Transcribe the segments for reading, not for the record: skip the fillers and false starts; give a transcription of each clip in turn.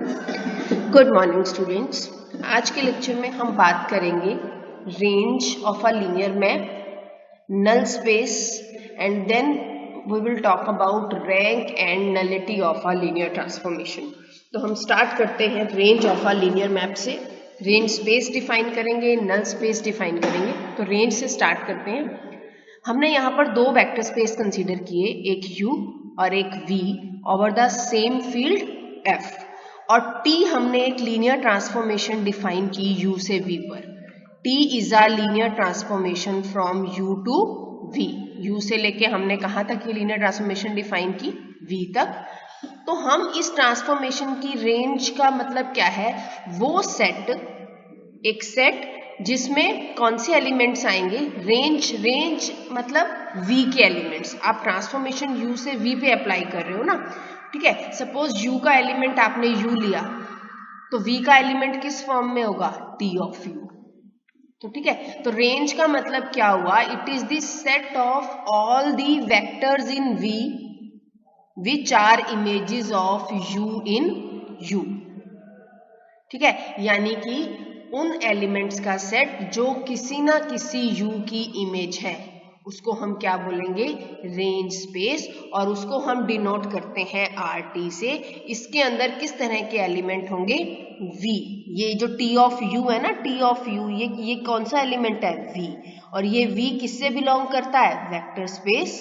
Good morning students. आज के lecture में हम बात करेंगे range of a linear map, null space and then we will talk about rank and nullity of a linear transformation. तो हम स्टार्ट करते हैं range of a linear map से। रेंज स्पेस डिफाइन करेंगे, नल स्पेस डिफाइन करेंगे। तो range से start करते हैं। हमने यहाँ पर दो वेक्टर स्पेस कंसीडर किए, एक U और एक V over the same field F, और T हमने एक लीनियर ट्रांसफॉर्मेशन डिफाइन की U से V पर। T is a linear transformation from U to V। U से लेके हमने कहाँ तक ये लीनियर ट्रांसफॉर्मेशन डिफाइन की? V तक। तो हम इस ट्रांसफॉर्मेशन की रेंज का मतलब क्या है? वो सेट, एक सेट जिसमें कौन से एलिमेंट्स आएंगे? रेंज मतलब V के एलिमेंट्स। आप ट्रांसफॉर्मेशन U से V पे अप्लाई कर रहे हो ना, ठीक है। सपोज U का एलिमेंट आपने U लिया, तो V का एलिमेंट किस फॉर्म में होगा? T of U। तो ठीक है, तो रेंज का मतलब क्या हुआ? It is the set of all the vectors in V which are images of U in U। ठीक है, यानी कि उन एलिमेंट्स का सेट जो किसी ना किसी U की इमेज है, उसको हम क्या बोलेंगे? Range space. और उसको हम डिनोट करते हैं RT से। इसके अंदर किस तरह के एलिमेंट होंगे? V। ये जो T ऑफ U है ना, T ऑफ U, ये कौन सा एलिमेंट है? V। और ये V किससे बिलोंग करता है? वेक्टर स्पेस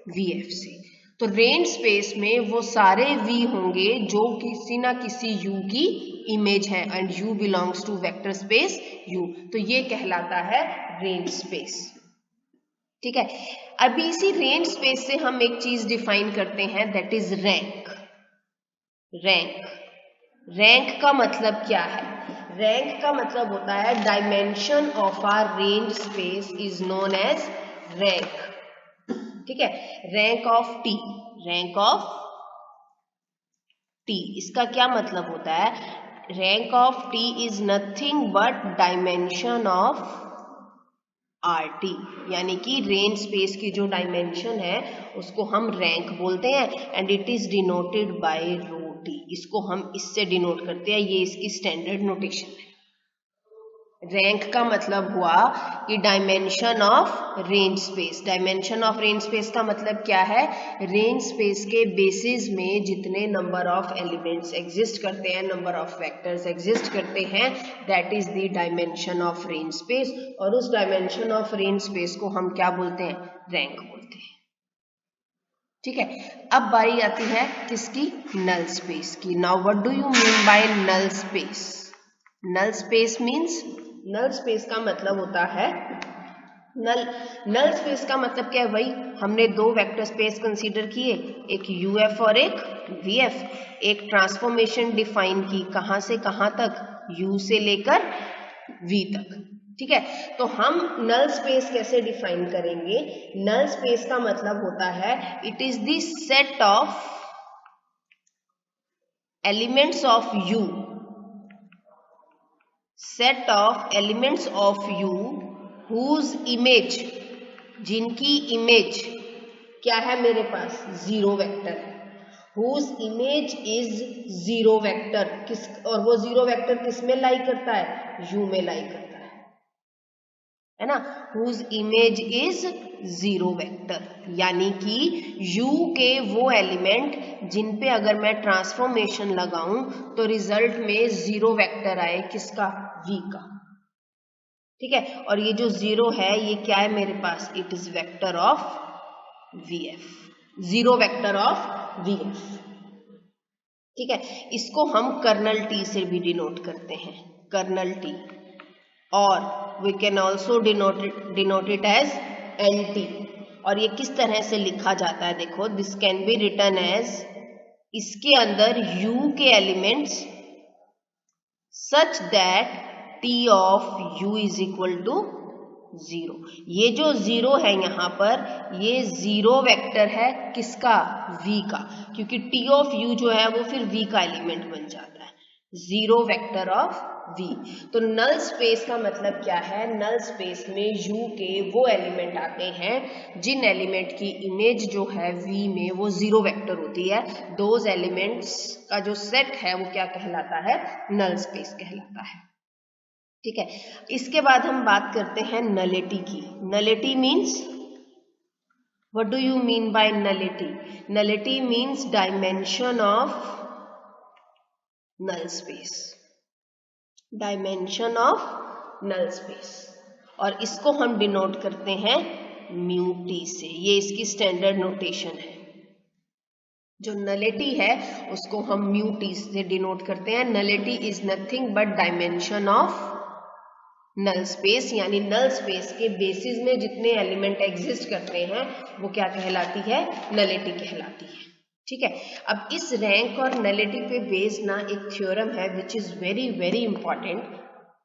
VF से। तो रेंज स्पेस में वो सारे V होंगे जो किसी ना किसी U की इमेज है, and U belongs to vector space U। तो ये कहलाता है रेंज स्पेस। ठीक है, अभी इसी रेंज स्पेस से हम एक चीज डिफाइन करते हैं, दैट इज रैंक। रैंक का मतलब क्या है? रैंक का मतलब होता है dimension of R range space is known as rank. ठीक है, rank of T, rank of T, इसका क्या मतलब होता है? Rank of T is nothing but dimension of RT, यानी कि रेंज स्पेस की जो डायमेंशन है उसको हम रैंक बोलते हैं, and it is denoted by rho T। इसको हम इससे डिनोट करते हैं, ये इसकी स्टैंडर्ड नोटेशन है। रैंक का मतलब हुआ कि dimension of range space. Dimension of range space का मतलब क्या है? रेंज स्पेस के बेसिस में जितने नंबर ऑफ एलिमेंट्स एग्जिस्ट करते हैं, नंबर ऑफ वेक्टर्स एग्जिस्ट करते हैं, that is the dimension of range space. और उस डायमेंशन ऑफ रेंज स्पेस को हम क्या बोलते हैं? रैंक बोलते हैं। ठीक है, अब बारी आती है किसकी? नल स्पेस की। Now what do you mean by null space? Null space means, null space का मतलब होता है, नल स्पेस का मतलब क्या है? वही हमने दो वेक्टर स्पेस कंसीडर किए, एक UF और एक VF। एक ट्रांसफॉर्मेशन डिफाइन की, कहां से कहां तक? U से लेकर V तक। ठीक है, तो हम नल स्पेस कैसे डिफाइन करेंगे? नल स्पेस का मतलब होता है it is the set of elements of U, set of elements of U whose image, जिनकी इमेज क्या है मेरे पास? जीरो वेक्टर है। whose image is zero vector, किस, और वो जीरो वेक्टर किस में लाई करता है? U में लाई करता है ना। whose image is zero vector, यानी कि U के वो एलिमेंट जिन पे अगर मैं ट्रांसफॉर्मेशन लगाऊं तो रिजल्ट में जीरो वेक्टर आए, किसका? V का। ठीक है, और ये जो जीरो है ये क्या है मेरे पास? It is vector of VF, zero vector of VF। ठीक है, इसको हम कर्नल T से भी डिनोट करते हैं, कर्नल T, और we can also denote it as NT। और ये किस तरह से लिखा जाता है? देखो, this can be written as, इसके अंदर U के elements such that T of U is equal to zero. ये जो जीरो है यहाँ पर, ये जीरो वेक्टर है, किसका? V का, क्योंकि T ऑफ U जो है वो फिर V का एलिमेंट बन जाता है। Zero vector of v। तो नल स्पेस का मतलब क्या है, नल स्पेस में u के वो एलिमेंट आते हैं जिन एलिमेंट की इमेज जो है v में वो जीरो वेक्टर होती है। दोज एलिमेंट्स का जो सेट है वो क्या कहलाता है, नल स्पेस कहलाता है। ठीक है, इसके बाद हम बात करते हैं नलिटी की। Nullity means, what do you mean by nullity? Nullity means dimension of null space, dimension of null space, और इसको हम डिनोट करते हैं म्यू टी से। ये इसकी स्टैंडर्ड नोटेशन है। जो नलिटी है उसको हम म्यू टी से डिनोट करते हैं। Nullity is nothing but dimension of null space, यानी नल स्पेस के बेसिस में जितने एलिमेंट एग्जिस्ट करते हैं वो क्या कहलाती है, नलिटी कहलाती है। ठीक है, अब इस रैंक और नलिटी पे बेस्ड ना एक थ्योरम है which is very very important,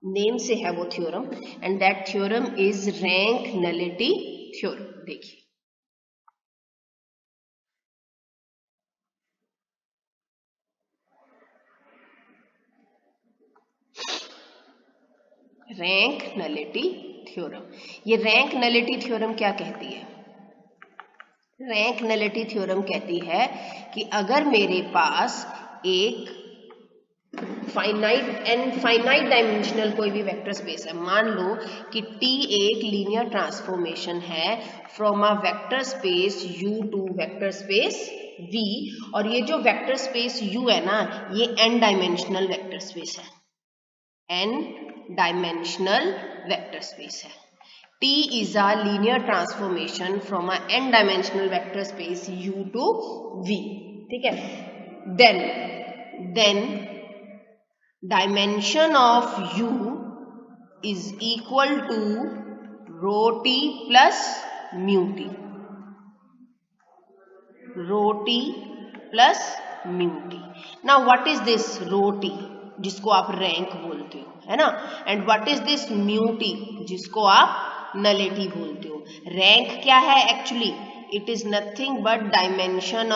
name से है वो theorem, and that theorem is rank nullity theorem. देखिए, रैंक नलिटी थ्योरम। ये रैंक नलिटी थ्योरम क्या कहती है? रैंक नलिटी थ्योरम कहती है कि अगर मेरे पास एक फाइनाइट डायमेंशनल कोई भी वेक्टर स्पेस है, मान लो कि T एक लीनियर ट्रांसफॉर्मेशन है from a vector space U to vector space V, और ये जो वेक्टर स्पेस U है ना, ये n डायमेंशनल वेक्टर स्पेस है, n डायमेंशनल वेक्टर स्पेस है। T is a linear transformation from a n-dimensional vector space U to V. ठीक है, then dimension of U is equal to rho T plus mu T, rho T plus mu T. Now what is this rho T, जिसको आप rank बोलते हो, है ना, and what is this mu T, जिसको आप नलिटी बोलते हो। रैंक क्या है actually? It is nothing but dimension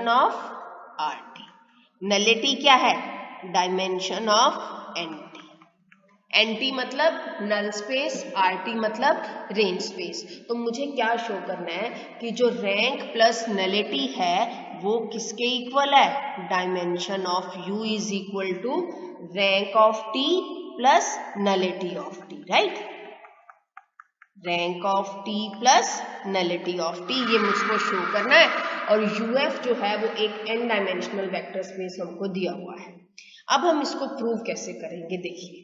of R T. Nullity क्या है? Dimension of N T. N T मतलब नल स्पेस, आर टी मतलब रेंज स्पेस। तो मुझे क्या शो करना है कि जो रैंक प्लस नलिटी है वो किसके इक्वल है? Dimension of U is equal to rank of T plus nullity of T, right? Rank of T plus nullity of T, ये मुझको शो करना है। और यूएफ जो है वो एक एन डायमेंशनल वेक्टर स्पेस हमको दिया हुआ है। अब हम इसको प्रूव कैसे करेंगे, देखिए।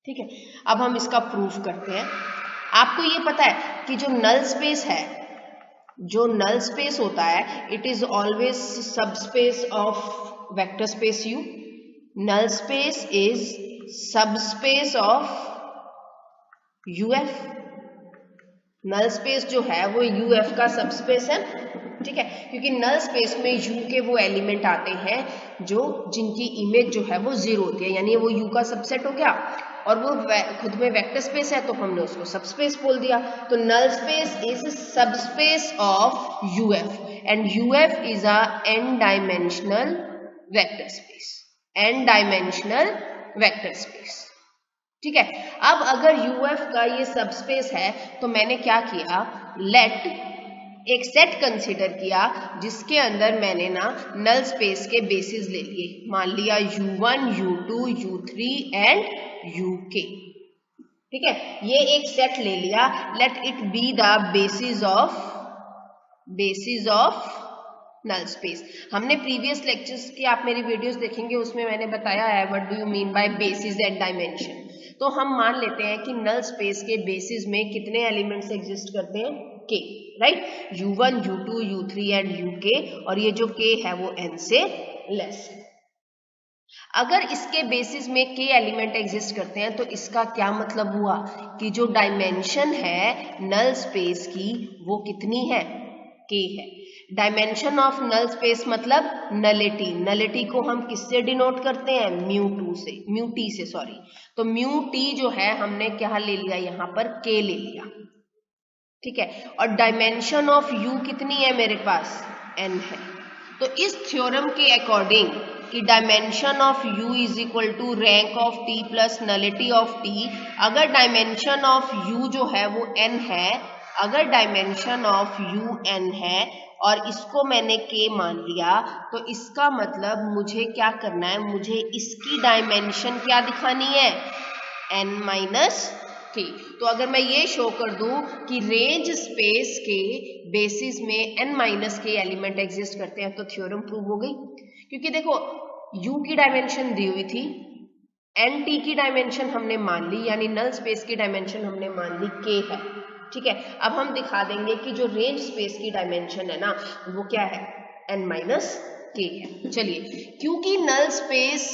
ठीक है, अब हम इसका प्रूफ करते हैं। आपको ये पता है कि जो नल स्पेस है, जो नल स्पेस होता है, it is always subspace of vector space U. Null space is subspace of UF. Null space जो है वो यूएफ का सबस्पेस है। ठीक है, क्योंकि नल स्पेस में यू के वो एलिमेंट आते हैं जो जिनकी इमेज जो है वो जीरो होती है, यानी वो यू का सबसेट हो गया, और वो खुद में वेक्टर स्पेस है तो हमने उसको सबस्पेस बोल दिया। तो null space is subspace of UF, and UF is a N dimensional vector space, N dimensional vector space. ठीक है, अब अगर यूएफ का ये सबस्पेस है तो मैंने क्या किया, लेट एक सेट कंसीडर किया जिसके अंदर मैंने ना नल स्पेस के बेसिस ले लिए। मान लिया U1, U2, U3 and UK। ठीक है, ये एक सेट ले लिया, let it be the basis of null space. हमने प्रीवियस लेक्चर्स की आप मेरी वीडियोस देखेंगे, उसमें मैंने बताया है what do you mean by basis and dimension. तो हम मान लेते हैं कि नल स्पेस के बेसिस में कितने एलिमेंट्स एग्जिस्ट करते हैं? K, right? U1, U2, U3 and UK, और ये जो K है वो n से लेस है। अगर इसके बेसिस में K एलिमेंट एग्जिस्ट करते हैं तो इसका क्या मतलब हुआ कि जो डायमेंशन है नल स्पेस की वो कितनी है? K है। डायमेंशन ऑफ नल स्पेस मतलब नलिटी। नलिटी को हम किससे डिनोट करते हैं? म्यू टी से, सॉरी। तो म्यू टी जो है हमने क्या ले लिया, यहाँ पर K ले लिया। ठीक है, और डायमेंशन ऑफ U कितनी है मेरे पास? N है। तो इस थ्योरम के अकॉर्डिंग कि dimension of u is equal to rank of t plus nullity of t, अगर डायमेंशन ऑफ u जो है वो n है, अगर डायमेंशन ऑफ u n है और इसको मैंने k मान लिया, तो इसका मतलब मुझे क्या करना है, मुझे इसकी डायमेंशन क्या दिखानी है, n माइनस k। तो अगर मैं ये शो कर दूं कि रेंज स्पेस के बेसिस में n माइनस के एलिमेंट एग्जिस्ट करते हैं, तो थ्योरम प्रूव हो गई। क्योंकि देखो u की डायमेंशन दी हुई थी, n t की डायमेंशन हमने मान ली, यानी नल स्पेस की डायमेंशन हमने मान ली k है, ठीक है। अब हम दिखा देंगे कि जो रेंज स्पेस की डायमेंशन है ना, वो क्या है, n माइनस k है। चलिए, क्योंकि नल स्पेस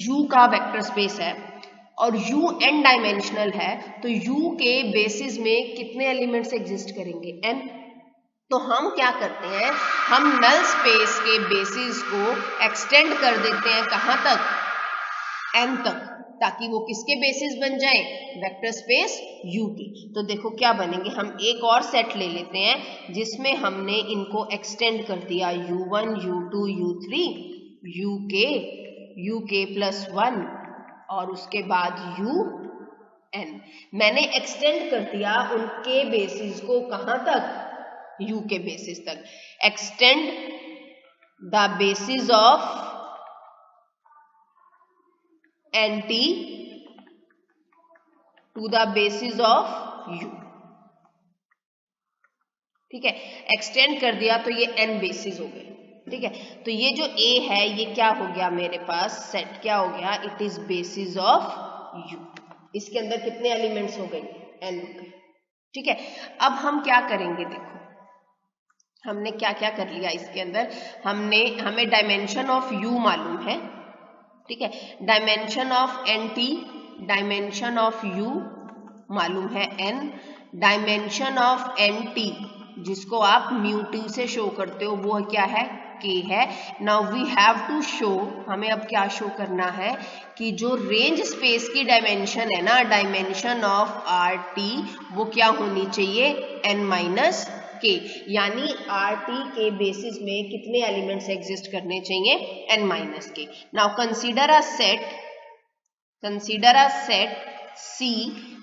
u का वेक्टर स्पेस है और u n डायमेंशनल है, तो u के बेसिस में कितने एलिमेंट्स एग्जिस्ट करेंगे, n। तो हम क्या करते हैं, हम नल स्पेस के बेसिस को एक्सटेंड कर देते हैं कहां तक, n तक, ताकि वो किसके बेसिस बन जाए, वेक्टर स्पेस u की। तो देखो क्या बनेंगे, हम एक और सेट ले लेते हैं जिसमें हमने इनको एक्सटेंड कर दिया, u1 u2 u3 uk plus 1 और उसके बाद un। मैंने एक्सटेंड कर दिया उनके बेसिस को कहां तक, u के बेसिस तक। Extend the basis of nt to the basis of u, ठीक है। एक्सटेंड कर दिया तो ये n बेसिस हो गए, ठीक है। तो ये जो a है ये क्या हो गया मेरे पास, सेट क्या हो गया, it is basis of u। इसके अंदर कितने एलिमेंट्स हो गए, n हो गए, ठीक है। अब हम क्या करेंगे, देखो हमने क्या क्या कर लिया इसके अंदर, हमें डायमेंशन ऑफ u मालूम है, ठीक है। Dimension of nt, dimension of u मालूम है n, डायमेंशन ऑफ nt जिसको आप μ2 से शो करते हो वो क्या है, k है। Now we have to show, हमें अब क्या शो करना है कि जो रेंज स्पेस की डायमेंशन है ना, डायमेंशन ऑफ RT वो क्या होनी चाहिए, n माइनस k, यानी RT के बेसिस में कितने एलिमेंट्स एग्जिस्ट करने चाहिए, n minus k। Now consider a set C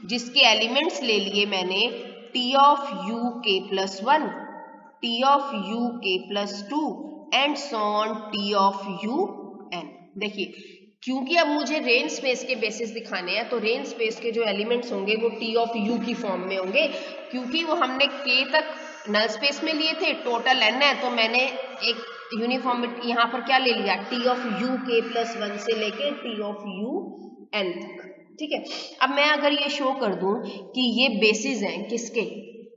जिसके एलिमेंट्स ले लिए मैंने t of u k plus 1, t of u k plus 2 and so on t of u n। देखिए, क्योंकि अब मुझे रेंज स्पेस के बेसिस दिखाने हैं, तो रेंज स्पेस के जो एलिमेंट्स होंगे वो t ऑफ u की फॉर्म में होंगे, क्योंकि वो हमने k तक नल स्पेस में लिए थे, टोटल n है, तो मैंने एक यूनिफॉर्मिटी यहाँ पर क्या ले लिया, t of u k plus 1 से लेके t ऑफ u n तक, ठीक है। अब मैं अगर ये शो कर दूं कि ये बेसिस हैं किसके,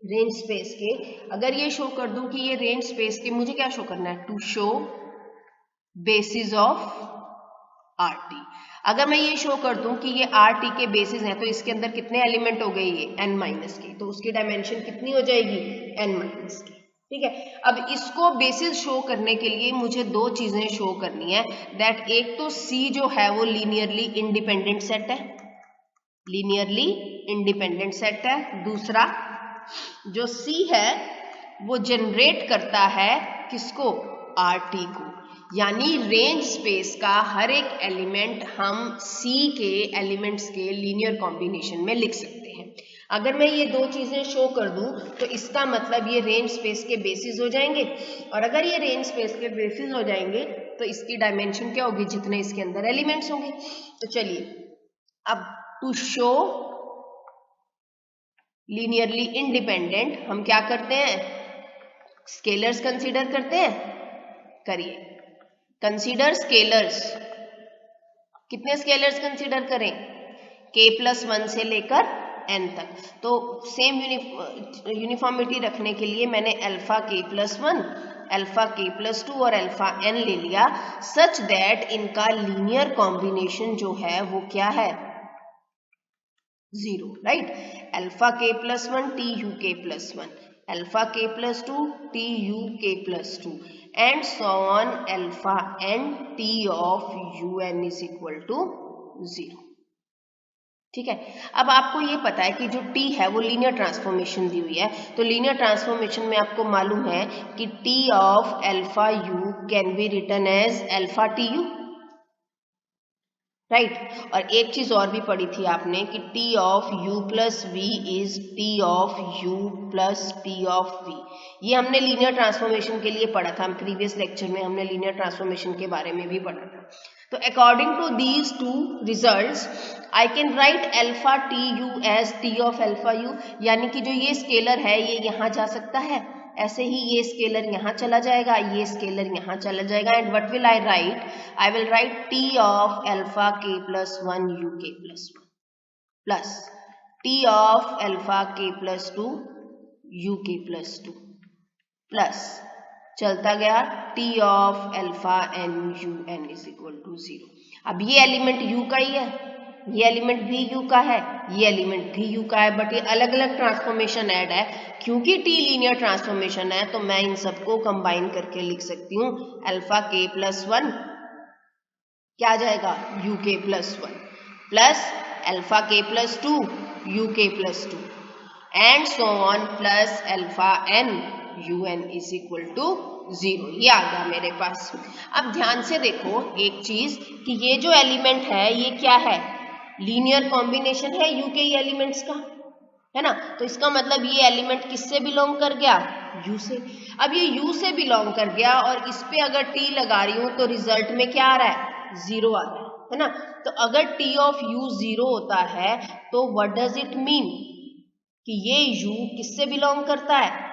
रेंज स्पेस के, अगर ये शो कर दूं कि ये रेंज स्पेस के, मुझे क्या शो करना है, to show basis of RT। अगर मैं ये शो कर दूं कि ये RT के बेसिस हैं, तो इसके अंदर कितने एलिमेंट हो गए, ये n माइनस के, तो उसकी डायमेंशन कितनी हो जाएगी, n माइनस की, ठीक है। अब इसको बेसिस शो करने के लिए मुझे दो चीजें शो करनी है, दैट एक तो C जो है वो लीनियरली इंडिपेंडेंट सेट है, लीनियरली इंडिपेंडेंट सेट है। दूसरा जो C है वो जनरेट करता है किसको, RT को, यानी रेंज स्पेस का हर एक एलिमेंट हम C के एलिमेंट्स के लीनियर कॉम्बिनेशन में लिख सकते हैं। अगर मैं ये दो चीजें शो कर दूं तो इसका मतलब ये रेंज स्पेस के बेसिस हो जाएंगे, और अगर ये रेंज स्पेस के बेसिस हो जाएंगे तो इसकी डायमेंशन क्या होगी, जितने इसके अंदर एलिमेंट्स होंगे। तो चलिए, अब टू शो लीनियरली इंडिपेंडेंट हम क्या करते हैं, स्केलर्स कंसीडर करते हैं, करिए, कंसीडर स्केलर्स। कितने स्केलर्स कंसीडर करें, k प्लस 1 से लेकर n तक। तो सेम यूनिफॉर्मिटी रखने के लिए मैंने alpha k plus 1, alpha k plus 2 और अल्फा n ले लिया, सच दैट इनका लीनियर कॉम्बिनेशन जो है वो क्या है, 0, right. Alpha k plus 1 t u k plus 1, alpha k plus 2 t u k plus 2 and so on alpha n t of u n is equal to 0। ठीक है। अब आपको ये पता है कि जो t है वो लीनियर ट्रांसफॉर्मेशन दी हुई है, तो लीनियर ट्रांसफॉर्मेशन में आपको मालूम है कि t of alpha u can be written as alpha T U, right. और एक चीज और भी पढ़ी थी आपने कि t of u plus v is t of u plus t of v। ये हमने लीनियर ट्रांसफॉर्मेशन के लिए पढ़ा था, प्रीवियस लेक्चर में हमने लीनियर ट्रांसफॉर्मेशन के बारे में भी पढ़ा था। तो according to these two results I can write alpha T U as T of alpha U, यानी कि जो ये स्केलर है ये यहाँ जा सकता है, ऐसे ही ये स्केलर यहाँ चला जाएगा, ये स्केलर यहाँ चला जाएगा, and what will I write, I will write T of alpha के प्लस 1 यू के plus 1 plus T of alpha के प्लस 2 यू के प्लस 2 प्लस चलता गया T of alpha N you N is equal to 0। अब ये element you का ही है, ये एलिमेंट भी यू का है, ये एलिमेंट भी यू का है, बट ये अलग अलग ट्रांसफॉर्मेशन ऐड है। क्योंकि टी लीनियर ट्रांसफॉर्मेशन है तो मैं इन सबको कंबाइन करके लिख सकती हूँ अल्फा के प्लस 1 क्या आ जाएगा यू के प्लस 1 प्लस अल्फा के प्लस 2 यू के plus 2 and so on plus alpha N you N is equal to 0। ये आ गया मेरे पास। अब ध्यान से देखो एक चीज कि ये जो एलिमेंट है ये क्या है, लीनियर कॉम्बिनेशन है यू के एलिमेंट्स का, है ना। तो इसका मतलब ये एलिमेंट किससे बिलोंग कर गया, यू से। अब ये यू से बिलोंग कर गया और इस पे अगर टी लगा रही हूं तो रिजल्ट में क्या आ रहा है, 0 आ रहा है ना। तो अगर टी ऑफ यू 0 होता है तो व्हाट डज इट मीन कि ये यू किससे बिलोंग करता है,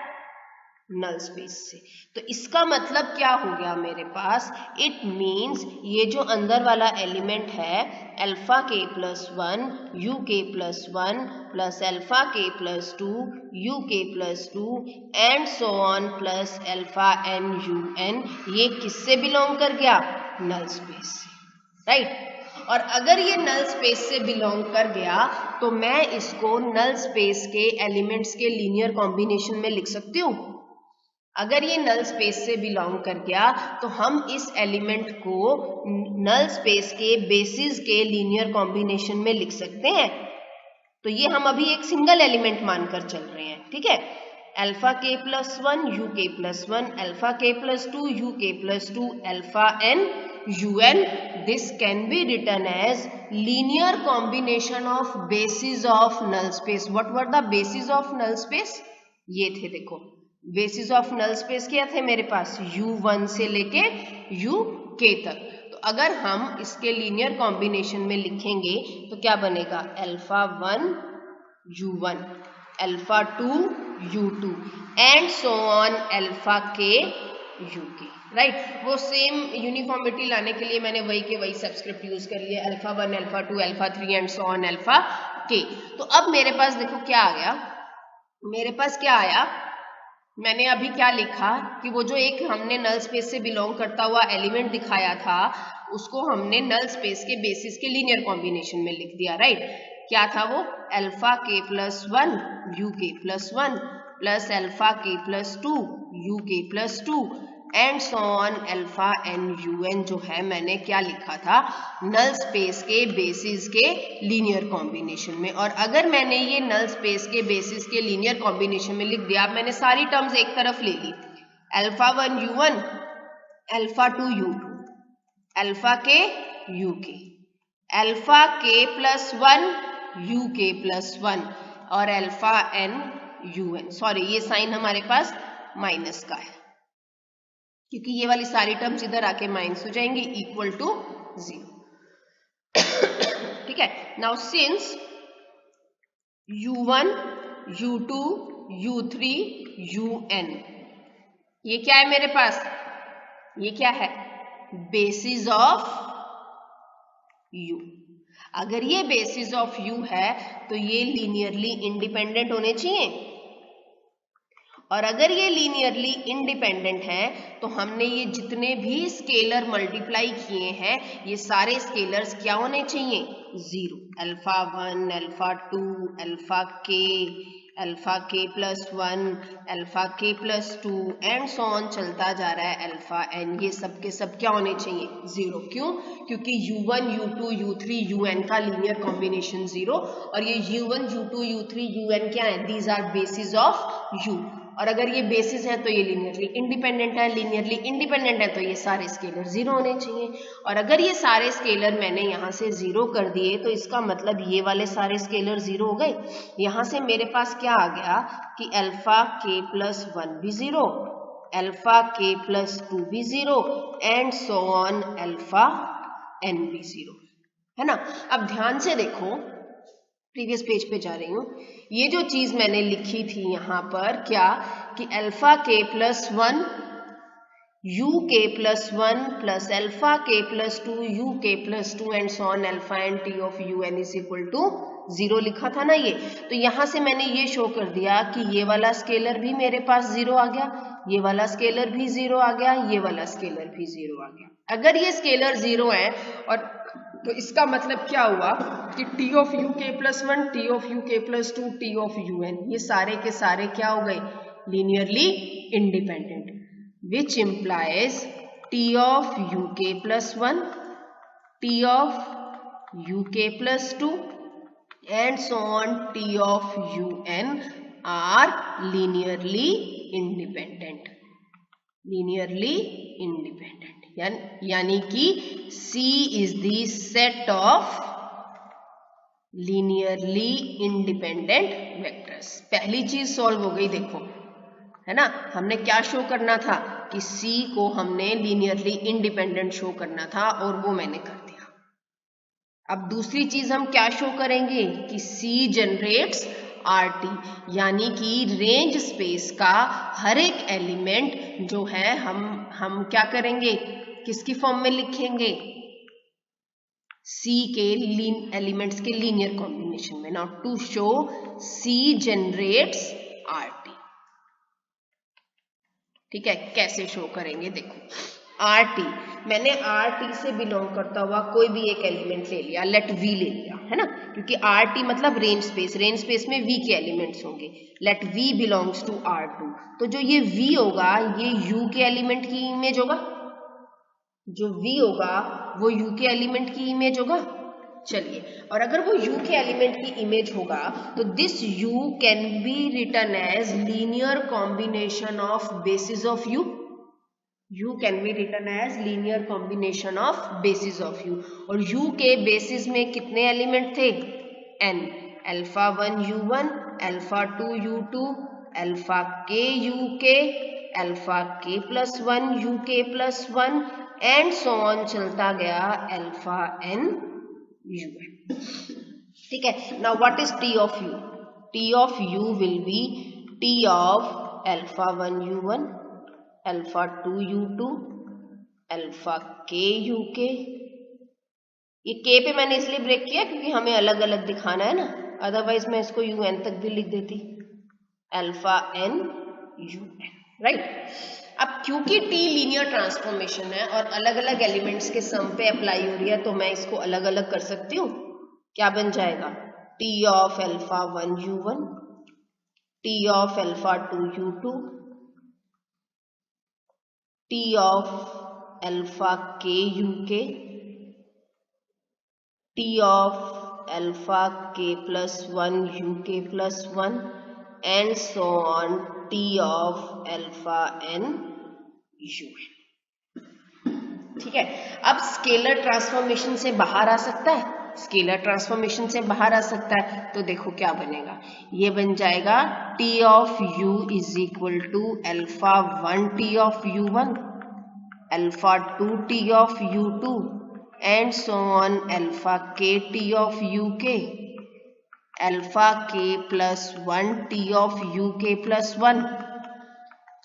नल स्पेस से। तो इसका मतलब क्या हो गया मेरे पास, इट मीन्स ये जो अंदर वाला एलिमेंट है अल्फा के प्लस 1 यू के प्लस 1 प्लस अल्फा के प्लस 2 यू के plus 2 and so on plus alpha N you N, ये किससे बिलोंग कर गया, नल स्पेस से, राइट। और अगर ये नल स्पेस से बिलोंग कर गया तो मैं इसको नल स्पेस के एलिमेंट्स के लीनियर कॉम्बिनेशन में लिख सकती हूँ। अगर ये नल स्पेस से बिलोंग कर गया तो हम इस एलिमेंट को नल स्पेस के बेसिस के लीनियर कॉम्बिनेशन में लिख सकते हैं। तो ये हम अभी एक सिंगल एलिमेंट मानकर चल रहे हैं, ठीक है। अल्फा के प्लस 1 यू के प्लस 1 अल्फा के प्लस 2 यू के plus 2 alpha N you N, this can be written as linear combination of basis of null space. What were the basis of null space, ये थे, देखो basis of null space क्या थे मेरे पास, u1 से लेके uk तक। तो अगर हम इसके लीनियर कॉम्बिनेशन में लिखेंगे तो क्या बनेगा, alpha 1 u1 alpha 2 u2 and so on alpha k uk, right. वो सेम यूनिफॉर्मिटी लाने के लिए मैंने वही के वही सबस्क्रिप्ट यूज कर लिए, alpha 1 alpha 2 alpha 3 and so on alpha k। तो अब मेरे पास देखो क्या आ गया, मेरे पास क्या आया, मैंने अभी क्या लिखा कि वो जो एक हमने नल स्पेस से बिलोंग करता हुआ एलिमेंट दिखाया था उसको हमने नल स्पेस के बेसिस के लीनियर कॉम्बिनेशन में लिख दिया, राइट। क्या था वो, अल्फा के प्लस 1 यू के प्लस 1 प्लस अल्फा के प्लस 2 यू के plus 2 and so on alpha N you N, जो है मैंने क्या लिखा था, नल स्पेस के बेसिस के लीनियर कॉम्बिनेशन में। और अगर मैंने ये नल स्पेस के बेसिस के लीनियर कॉम्बिनेशन में लिख दिया, मैंने सारी टर्म्स एक तरफ ले ली, alpha 1 u1 alpha 2 u2 alpha k u k alpha के प्लस 1 यू के प्लस 1 और alpha N you n, sorry ये साइन हमारे पास माइनस का है क्योंकि ये वाली सारी टर्म्स इधर आके माइनस हो जाएंगी, इक्वल टू 0, ठीक है। Now since u1 u2 u3 un, ये क्या है मेरे पास, ये क्या है, बेसिस ऑफ u। अगर ये बेसिस ऑफ u है तो ये लीनियरली इंडिपेंडेंट होने चाहिए, और अगर ये लीनियरली इंडिपेंडेंट है तो हमने ये जितने भी स्केलर मल्टीप्लाई किए हैं ये सारे स्केलर्स क्या होने चाहिए, 0, alpha 1 alpha 2 alpha k alpha के प्लस 1, अल्फा के प्लस 2 एंड सो ऑन चलता जा रहा है अल्फा एन। ये सब के सब क्या होने चाहिए? 0। क्यों? क्योंकि u1 u2 u3 un का लीनियर कॉम्बिनेशन 0, और ये u1 u2 u3 un क्या है? These are basis of u, और अगर ये बेसिस है तो ये लीनियरली इंडिपेंडेंट है, लीनियरली इंडिपेंडेंट है तो ये सारे स्केलर 0 होने चाहिए। और अगर ये सारे स्केलर मैंने यहाँ से 0 कर दिए तो इसका मतलब ये वाले सारे स्केलर 0 हो गए। यहाँ से मेरे पास क्या आ गया कि अल्फा के प्लस 1 भी 0, अल्फा के प्लस 2 भी 0 and so on alpha N भी 0, है ना। अब ध्यान से देखो, प्रीवियस पेज पे जा रही हूं। ये जो चीज मैंने लिखी थी यहां पर क्या, कि अल्फा के प्लस 1 यू के प्लस 1 प्लस अल्फा के प्लस 2 यू के plus 2 and so on alpha and T of U N is equal to 0 लिखा था ना। ये तो यहां से मैंने ये शो कर दिया कि ये वाला स्केलर भी मेरे पास 0 आ गया, ये वाला स्केलर भी 0 आ गया, ये वाला स्केलर भी 0 आ गया। अगर ये स्केलर 0 है और तो इसका मतलब क्या हुआ कि टी ऑफ यू के प्लस 1, टी ऑफ यू के plus 2, T of U N, ये सारे के सारे क्या हो गए? Linearly independent, which implies T of U के प्लस 1, टी ऑफ यू के plus 2 and so on T of U N are linearly independent, linearly independent, यानी कि C is the set of linearly independent vectors. पहली चीज solve हो गई, देखो, है ना। हमने क्या शो करना था कि C को हमने लीनियरली इंडिपेंडेंट शो करना था और वो मैंने कर दिया। अब दूसरी चीज हम क्या शो करेंगे कि C जनरेट्स RT, यानी कि रेंज स्पेस का हर एक एलिमेंट जो है हम क्या करेंगे, किसकी फॉर्म में लिखेंगे? C के एलिमेंट्स के लीनियर कॉम्बिनेशन में। Now to show C generates RT, ठीक है, कैसे शो करेंगे? देखो, RT, मैंने RT से बिलोंग करता हुआ कोई भी एक एलिमेंट ले लिया, लेट V ले लिया, है ना, क्योंकि RT मतलब रेंज स्पेस में V के एलिमेंट्स होंगे। Let V belongs to R2, तो जो ये V होगा ये U के एलिमेंट की इमेज होगा, जो V होगा वो U के एलिमेंट की इमेज होगा। चलिए, और अगर वो U के एलिमेंट की इमेज होगा तो this U can be written as linear combination of basis of U, U can be written as linear combination of basis of U, और U के बेसिस में कितने एलिमेंट थे? N, alpha 1 U1, alpha 2 U2, alpha k UK, alpha k plus 1 UK plus 1 and so on चलता गया alpha n UN, ठीक है। Now what is T of U? T of U will be T of alpha 1 U1, alpha 2 U2, alpha k UK। ये k पे मैंने इसलिए break किया क्योंकि हमें अलग अलग दिखाना है ना, अदरवाइज मैं इसको UN तक भी लिख देती, अल्फा n UN, राइट। अब क्योंकि T लीनियर ट्रांसफॉर्मेशन है और अलग अलग एलिमेंट्स के सम पे अप्लाई हो रही है तो मैं इसको अलग अलग कर सकती हूँ। क्या बन जाएगा? T of alpha 1 U1, T of alpha 2 U2, T of alpha k UK, T of alpha k plus 1 UK plus 1 and so on T of alpha n UN, ठीक है। अब स्केलर ट्रांसफॉर्मेशन से बाहर आ सकता है, स्केलर ट्रांसफॉर्मेशन से बाहर आ सकता है, तो देखो क्या बनेगा, ये बन जाएगा T of U is equal to alpha 1 T of U1, alpha 2 T of U2 and so on alpha k T of UK, alpha k plus 1 T of UK plus 1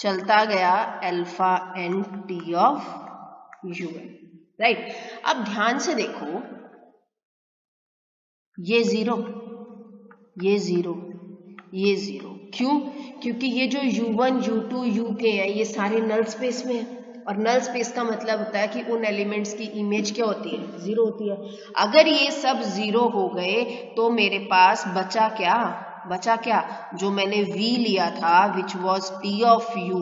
चलता गया alpha n T of UN, right. अब ध्यान से देखो, ये 0, ये 0, ये 0, क्यों? क्योंकि ये जो U1 U2 UK है ये सारे नल स्पेस में है, और नल स्पेस का मतलब होता है कि उन एलिमेंट्स की इमेज क्या होती है? 0 होती है। अगर ये सब 0 हो गए तो मेरे पास बचा क्या? बचा क्या, जो मैंने v लिया था which was t of u,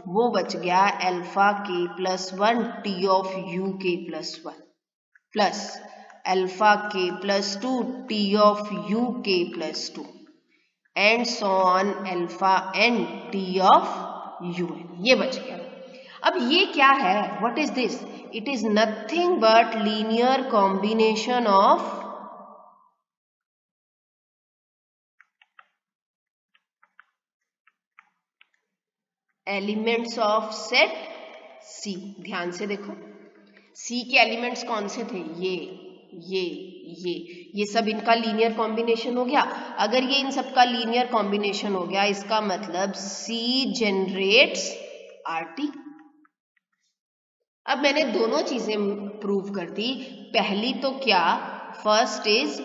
वो बच गया alpha k plus 1 t of u k plus 1 plus alpha k plus 2 t of u k plus 2 and so on alpha n t of u n, ये बच गया। अब ये क्या है, what is this, it is nothing but linear combination of elements of set C। ध्यान से देखो C के एलिमेंट्स कौन से थे, ये सब इनका लीनियर कॉम्बिनेशन हो गया। अगर ये इन सब का लीनियर कॉम्बिनेशन हो गया, इसका मतलब C जनरेट्स RT। अब मैंने दोनों चीजें प्रूव कर दी। पहली तो क्या, first is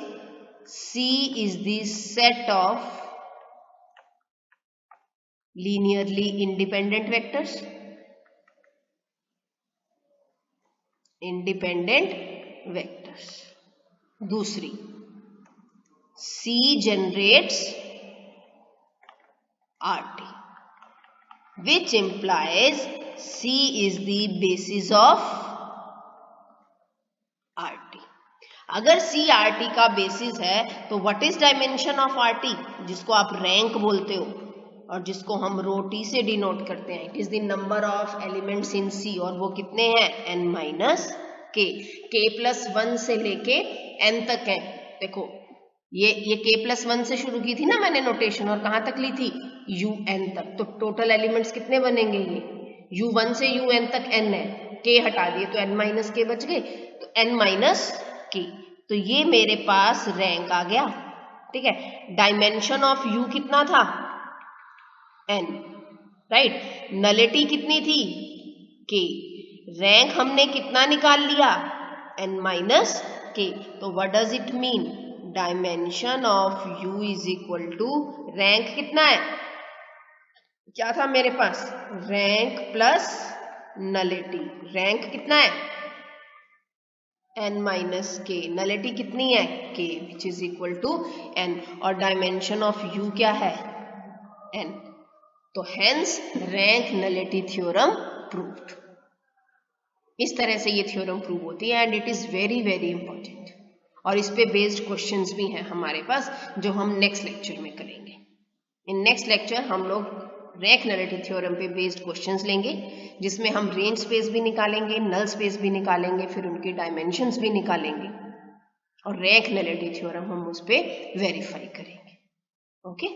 C is the set of linearly independent vectors, दूसरी C generates RT, which implies C is the basis of RT। अगर C RT का बेसिस है तो what is dimension of RT, जिसको आप रैंक बोलते हो और जिसको हम रो T से डिनोट करते हैं। It is the number of elements in C, और वो कितने हैं, n minus k, k plus 1 से लेके n तक है। देखो ये k प्लस 1 से शुरू की थी ना मैंने नोटेशन, और कहाँ तक ली थी, un तक। तो टोटल एलिमेंट्स कितने बनेंगे, ये u1 से un तक n है, k हटा दिए तो n माइनस k बच गए, तो n माइनस k, तो ये मेरे पास रैंक आ गया। ठीक है, डायमेंशन ऑफ u कितना था, n, राइट। नलिटी कितनी थी, k। रैंक हमने कितना निकाल लिया, n माइनस k। तो what does it mean, dimension of u is equal to rank कितना है, क्या था मेरे पास, रैंक प्लस नलिटी। रैंक कितना है, n माइनस k, नलिटी कितनी है, k, which is equal to n, और डायमेंशन ऑफ u क्या है, n। तो hence rank nullity theorem proved. इस तरह से ये थ्योरम प्रूव होती है and it is very very important, और इस पे बेस्ड क्वेश्चंस भी हैं हमारे पास जो हम नेक्स्ट लेक्चर में करेंगे। इन नेक्स्ट लेक्चर हम लोग रैंक नलिटी थ्योरम पे बेस्ड क्वेश्चंस लेंगे, जिसमें हम रेंज स्पेस भी निकालेंगे, नल स्पेस भी निकालेंगे, फिर उनके डायमेंशंस भी निकालेंगे, और रैंक नलिटी थ्योरम हम उस पे वेरीफाई करेंगे। ओके।